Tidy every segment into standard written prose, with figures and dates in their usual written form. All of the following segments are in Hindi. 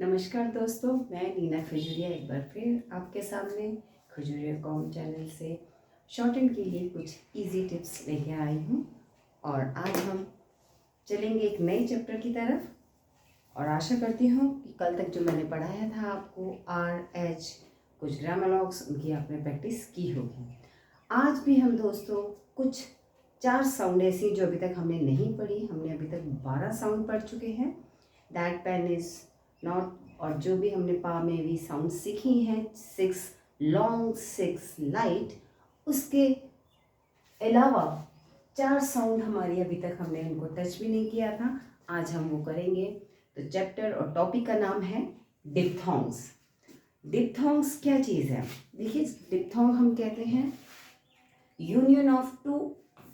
नमस्कार दोस्तों, मैं नीना खजूरिया एक बार फिर आपके सामने खजूरिया कॉम चैनल से शॉर्ट हैंड के लिए कुछ इजी टिप्स लेके आई हूँ। और आज हम चलेंगे एक नए चैप्टर की तरफ और आशा करती हूँ कि कल तक जो मैंने पढ़ाया था आपको RH कुछ ग्रामर लॉग्स उनकी आपने प्रैक्टिस की होगी। आज भी हम दोस्तों कुछ 4 साउंड ऐसी जो अभी तक हमने नहीं पढ़ी। हमने अभी तक 12 साउंड पढ़ चुके हैं। दैट पेन इज़ नॉट, और जो भी हमने पा में भी साउंड सीखी हैं 6 लॉन्ग 6 लाइट, उसके अलावा 4 साउंड हमारी अभी तक हमने इनको टच भी नहीं किया था। आज हम वो करेंगे। तो चैप्टर और टॉपिक का नाम है डिप्थोंग्स। डिप्थोंग्स क्या चीज़ है? देखिए, डिप्थोंग हम कहते हैं union of 2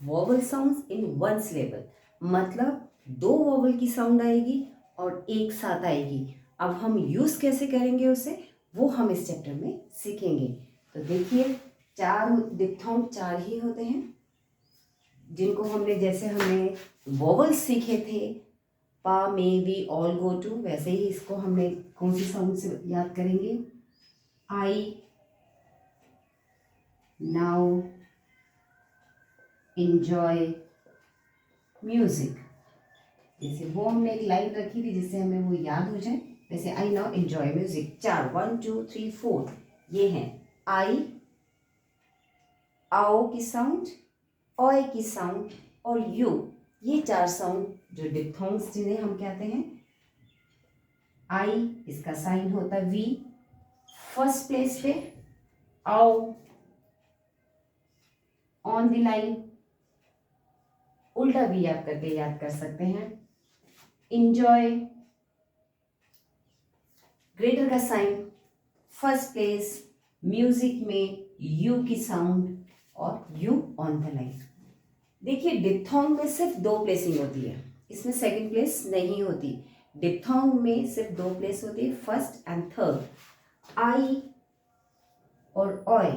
vowel sounds in one syllable, मतलब 2 वोवल की साउंड आएगी और एक साथ आएगी। अब हम यूज़ कैसे करेंगे उसे, वो हम इस चैप्टर में सीखेंगे। तो देखिए, 4 डिप्थोंग 4 ही होते हैं जिनको हमने वोवल सीखे थे पा, मे, बी, ऑल, गो टू, वैसे ही इसको हमने कौन सी साउंड से याद करेंगे? आई, नाउ, इंजॉय, म्यूजिक। जैसे वो हमने एक लाइन रखी थी जिससे हमें वो याद हो जाए, वैसे आई नाउ एंजॉय म्यूजिक। 4 1 2 3 4 ये हैं आई, आओ की साउंड, ओए की साउंड और यू। ये 4 साउंड जो डिप्थोंग्स जिन्हें हम कहते हैं। आई, इसका साइन होता है वी फर्स्ट प्लेस पे, आओ ऑन द लाइन, उल्टा भी आप करके याद कर सकते हैं। इंजॉय, ग्रेटर का साइन फर्स्ट प्लेस, म्यूजिक में यू की साउंड और यू ऑन द लाइन। देखिए, डिप्थोंग में सिर्फ 2 प्लेसिंग होती है, इसमें सेकंड प्लेस नहीं होती। डिप्थोंग में सिर्फ 2 प्लेस होती है, फर्स्ट एंड थर्ड। आई और ओए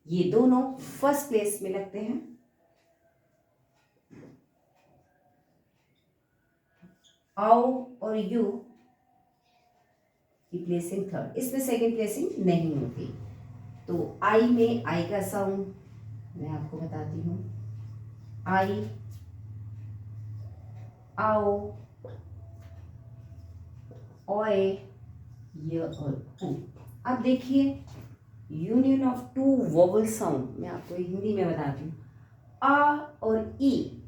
ये दोनों फर्स्ट प्लेस में लगते हैं, आओ और यू की प्लेसिंग थर्ड। इसमें सेकंड प्लेसिंग नहीं होती। तो आई में आई का साउंड मैं आपको बताती हूँ। आई, आओ, ओए, य और ऊ। अब देखिए, यूनियन ऑफ 2 वोवल साउंड मैं आपको हिंदी में बताती हूँ। आ और ई,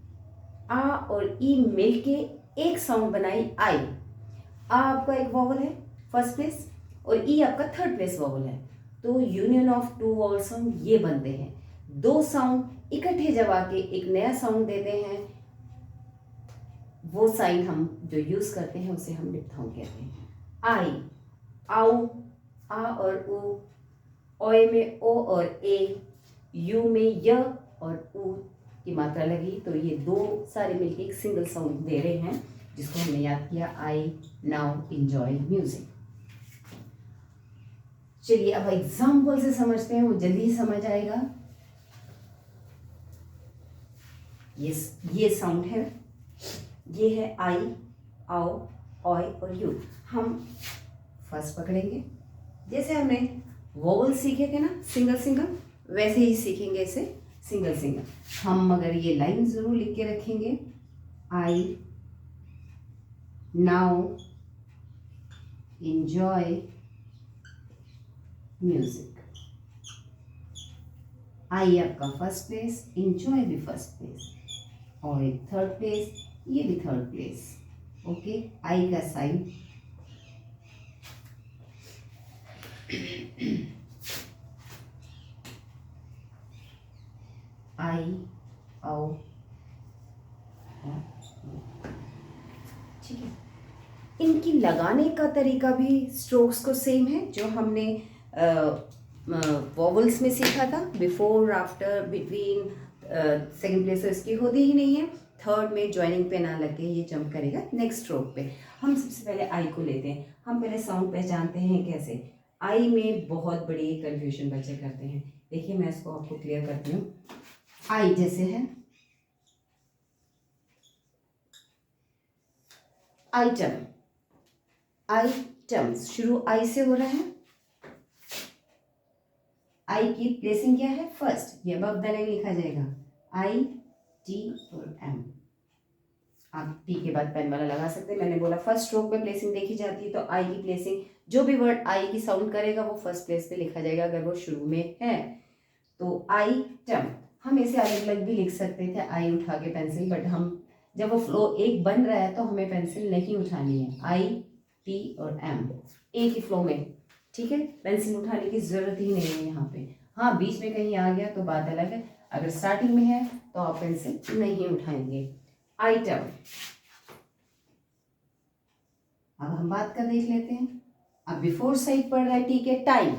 आ और ई मिलके एक साउंड बनाई आई। आ आपका एक वोवल है फर्स्ट प्लेस और ई आपका थर्ड प्लेस वोवल है। तो यूनियन ऑफ 2 वोवल साउंड ये बनते हैं। 2 साउंड इकट्ठे जब आके एक नया साउंड देते हैं, वो साइन हम जो यूज करते हैं उसे हम डिप्थोंग कहते हैं। आई, आओ, आ और ऊ, ओए में ओ और ए, यू में य और ऊ की मात्रा लगी, तो ये 2 सारे मिलके एक सिंगल साउंड दे रहे हैं जिसको हमने याद किया आई नाउ इंजॉय म्यूजिक। चलिए अब एग्जाम्पल से समझते हैं, वो जल्दी ही समझ आएगा। ये साउंड है, ये है आई, आओ, ओए और यू। हम फर्स्ट पकड़ेंगे, जैसे हमने वोवल सीखे थे ना सिंगल सिंगल, वैसे ही सीखेंगे इसे सिंगल सिंगल। हम मगर ये लाइन जरूर लिख के रखेंगे। I now enjoy music. I आपका फर्स्ट प्लेस, इंजॉय भी फर्स्ट प्लेस और थर्ड प्लेस, ये भी थर्ड प्लेस। ओके, आई का साइन आई, आओ, ठीक है। इनकी लगाने का तरीका भी स्ट्रोक्स को सेम है जो हमने वोवल्स में सीखा था। Before, after, between, second place तो इसकी होती ही नहीं है। थर्ड में ज्वाइनिंग पे ना लगे ये जंप करेगा नेक्स्ट स्ट्रोक पे। हम सबसे पहले आई को लेते हैं। हम पहले साउंड पहचानते हैं कैसे। आई में बहुत बड़ी कंफ्यूजन बच्चे करते हैं। देखिए, मैं इसको आपको क्लियर करती हूँ। आई जैसे है आइटम, आइटम्स शुरू आई से हो रहा है, आई की प्लेसिंग क्या है फर्स्ट, ये अबव द लाइन लिखा जाएगा आई टी और एम। आप टी के बाद पेन वाला लगा सकते हैं, मैंने बोला फर्स्ट स्ट्रोक में प्लेसिंग देखी जाती है तो आई की प्लेसिंग, जो भी वर्ड आई की साउंड करेगा वो फर्स्ट प्लेस पे लिखा जाएगा अगर वो शुरू में है। तो आइटम हम इसे अलग अलग भी लिख सकते थे आई उठा के पेंसिल, बट हम जब वो फ्लो एक बन रहा है तो हमें पेंसिल नहीं उठानी है, आई टी और एम एक ही फ्लो में, ठीक है, पेंसिल उठाने की जरूरत ही नहीं है यहाँ पे। हाँ बीच में कहीं आ गया तो बात अलग है, अगर स्टार्टिंग में है तो आप पेंसिल नहीं उठाएंगे। आइटम, अब हम बात कर देख लेते हैं। अब बिफोर साइड पड़ रहा है ठीक है टाइम,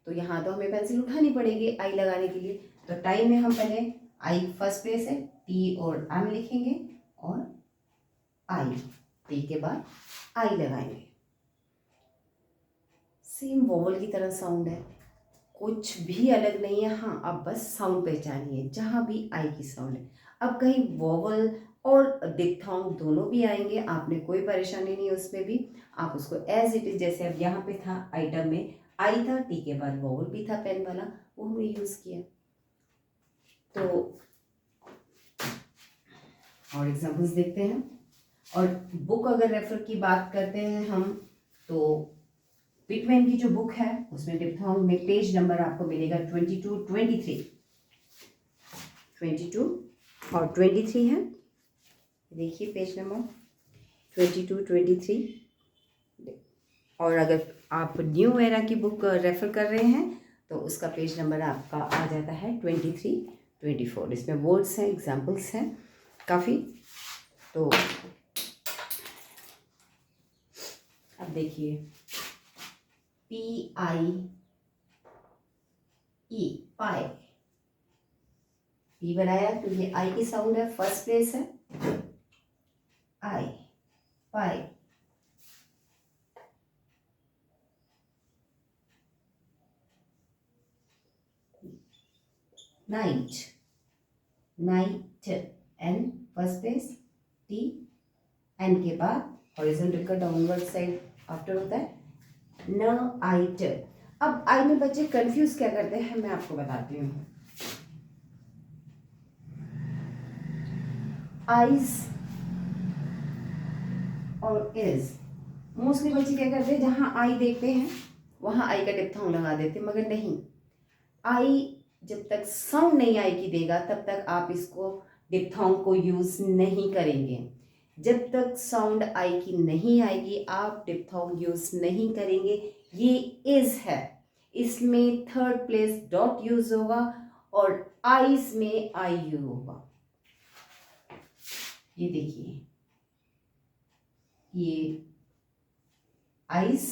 तो यहाँ तो हमें पेंसिल उठानी पड़ेगी आई लगाने के लिए, तो टाइम में हम पहले आई फर्स्ट प्लेस है, टी और एम लिखेंगे और आई, टी के बाद आई लगाएंगे। सेम वोवल की तरह साउंड है, कुछ भी अलग नहीं है। हाँ अब बस साउंड पहचानिए जहाँ भी आई की साउंड है। अब कहीं वोवल और डिप्थोंग दोनों भी आएंगे, आपने कोई परेशानी नहीं है उसमें भी, आप उसको एज इट इज, जैसे अब यहाँ पे था आइटम में आई था, टी के बाद वोवल भी था पेन वाला, वो हमने यूज़ किया। तो और एग्जांपल्स देखते हैं। और बुक अगर रेफर की बात करते हैं हम, तो पिटमैन की जो बुक है उसमें डिप्थोंग में पेज नंबर आपको मिलेगा 22, 23, 22 और 23 है, देखिए पेज नंबर 22, 23। और अगर आप न्यू एरा की बुक रेफ़र कर रहे हैं तो उसका पेज नंबर आपका आ जाता है 23, 24। इसमें वर्ड्स हैं, एग्जांपल्स हैं काफ़ी। तो अब देखिए PIE, पाई, पी बनाया तो ये आई की साउंड है, फर्स्ट प्लेस है I, pi. Night, night n first place, T n के बाद हॉरिजॉन्टल का डाउनवर्ड साइड आफ्टर होता है न आइट। अब आई में बच्चे कंफ्यूज क्या करते हैं मैं आपको बताती हूँ। आइज और इज, मोस्टली बच्चे क्या करते हैं जहाँ आई देखते हैं वहाँ आई का डिप्थोंग लगा देते हैं, मगर नहीं, आई जब तक साउंड नहीं आई की देगा तब तक आप इसको डिप्थोंग को यूज नहीं करेंगे। जब तक साउंड आई की नहीं आएगी आप डिप्थोंग यूज नहीं करेंगे। ये इज है, इसमें थर्ड प्लेस डॉट यूज होगा और आइज में आई यू होगा। ये देखिए ये आइज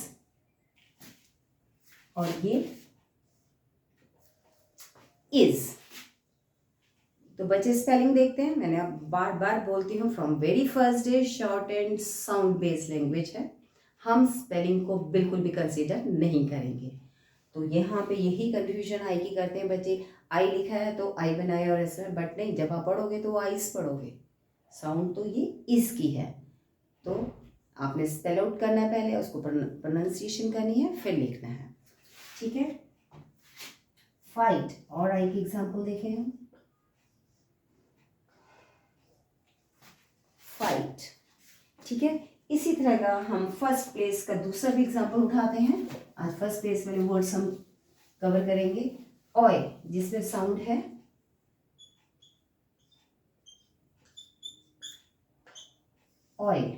और ये इज। तो बच्चे स्पेलिंग देखते हैं, मैंने अब बार बार बोलती हूँ from very first day short and sound based language है, हम स्पेलिंग को बिल्कुल भी कंसीडर नहीं करेंगे। तो यहाँ पे यही कंफ्यूजन आई की करते हैं बच्चे, आई लिखा है तो आई बनाया और ऐसा, बट नहीं, जब आप पढ़ोगे तो आइस पढ़ोगे, साउंड तो ये इस की है। तो आपने स्पेल आउट करना है पहले, उसको प्रोनाउंसिएशन करनी है, फिर लिखना है, ठीक है। फाइट और आई की एग्जाम्पल देखें हम, फाइट, ठीक है। इसी तरह का हम फर्स्ट प्लेस का दूसरा भी एग्जाम्पल उठाते हैं। आज फर्स्ट प्लेस वाले वर्ड्स हम कवर करेंगे। ऑय जिसमें साउंड है ऑयल,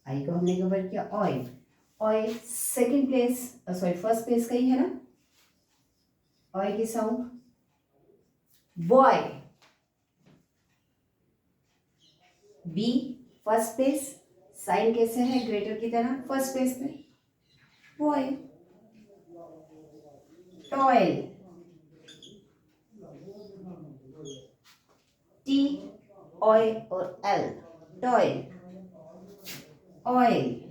आई को हमने कवर किया oil, oil second place, sorry first place का ही है ना ऑयल की sound. Boy, B first place, sign कैसे है ग्रेटर की तरह फर्स्ट प्लेस पे बॉय। टॉयल, टी ऑय और एल, टॉयल, ऑयल।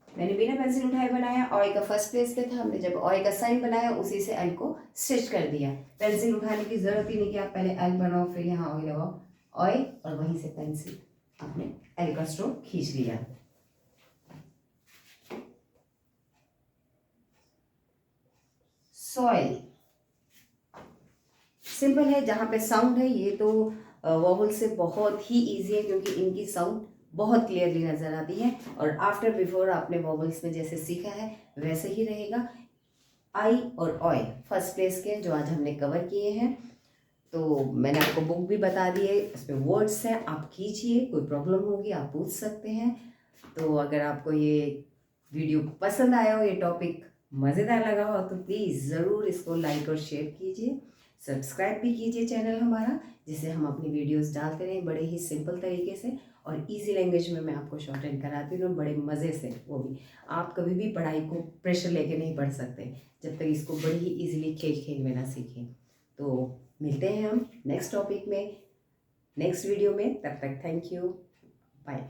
मैंने बिना पेंसिल उठाए बनाया, ऑय का फर्स्ट प्लेस पे था, हमने जब ऑय का साइन बनाया उसी से एल को स्टिच कर दिया। पेंसिल उठाने की जरूरत ही नहीं कि आप पहले एल बनाओ फिर यहाँ ऑय लगाओ, ऑय और वहीं से पेंसिल, आपने एल का स्ट्रोक खींच लिया। सॉइल सिंपल है, जहाँ पे साउंड है ये तो वॉवल से बहुत ही इजी है, क्योंकि इनकी साउंड बहुत क्लियरली नज़र आती है। और आफ्टर बिफोर आपने वॉवल्स में जैसे सीखा है वैसे ही रहेगा। आई और ऑय फर्स्ट प्लेस के जो आज हमने कवर किए हैं। तो मैंने आपको बुक भी बता दी है, इसमें वर्ड्स हैं, आप खींचिए, कोई प्रॉब्लम होगी आप पूछ सकते हैं। तो अगर आपको ये वीडियो पसंद आया हो, ये टॉपिक मज़ेदार लगा हो, तो प्लीज़ ज़रूर इसको लाइक और शेयर कीजिए। सब्सक्राइब भी कीजिए चैनल हमारा, जिससे हम अपनी वीडियोस डालते रहें बड़े ही सिंपल तरीके से और इजी लैंग्वेज में मैं आपको शॉर्ट हैंड कराती हूँ बड़े मज़े से। वो भी आप कभी भी पढ़ाई को प्रेशर लेके नहीं पढ़ सकते जब तक इसको बड़ी ही ईजिली खेल खेल में ना सीखें। तो मिलते हैं हम नेक्स्ट टॉपिक में, नेक्स्ट वीडियो में। तब तक थैंक यू।